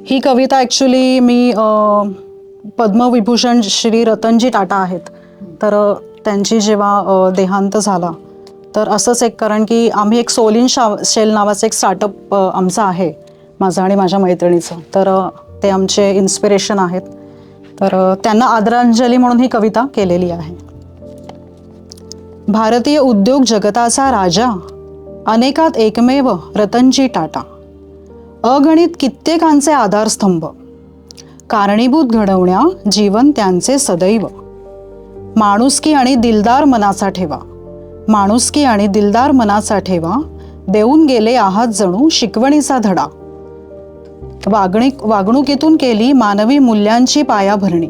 ही कविता actually मी पद्मविभूषण श्री रतनजी टाटा आहेत, तर त्यांची जेव्हा देहांत झाला तर असंच एक, कारण की आम्ही एक सोलिन शेल नावाचं एक स्टार्टअप आमचं आहे, माझं आणि माझ्या मैत्रिणीचं, तर ते आमचे इन्स्पिरेशन आहेत. तर त्यांना आदरांजली म्हणून ही कविता केलेली आहे. भारतीय उद्योग जगताचा राजा, अनेकात एकमेव रतनजी टाटा, अगणित कित्येकांचे आधारस्तंभ, कारणीभूत घडवण्या जीवन त्यांचे सदैव. माणुसकी आणि दिलदार मनाचा ठेवा, माणुसकी आणि दिलदार मनाचा ठेवा, देऊन गेले आहात जणू शिकवणीचा धडा. वागणुकीतून केली मानवी मूल्यांची पायाभरणी,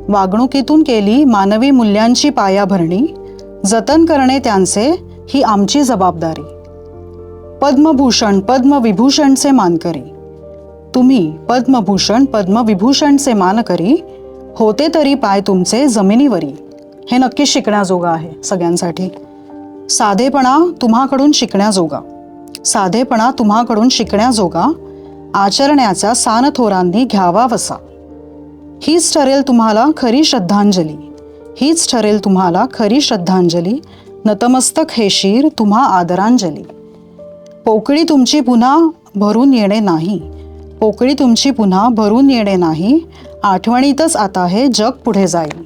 वागणुकीतून केली मानवी मूल्यांची पायाभरणी, जतन करणे त्यांचे ही आमची जबाबदारी. पद्मभूषण पद्मविभूषणचे मानकरी, तुम्ही पद्मभूषण पद्मविभूषणचे मानकरी, होते तरी पाय तुमचे जमिनीवरी. हे नक्कीच शिकण्याजोगं आहे सगळ्यांसाठी. साधेपणा तुम्हाकडून शिकण्याजोगा, साधेपणा तुम्हाकडून शिकण्याजोगा, आचरण्याचा सान थोरांनी घ्यावा वसा. हीच ठरेल तुम्हाला खरी श्रद्धांजली, हीच ठरेल तुम्हाला खरी श्रद्धांजली, नतमस्तक हे शीर तुम्हा आदरांजली. पोकळी तुमची पुन्हा भरून येणे नाही, पोकळी तुमची पुन्हा भरून येणे नाही, आठवणीतच आता हे जग पुढे जाईल.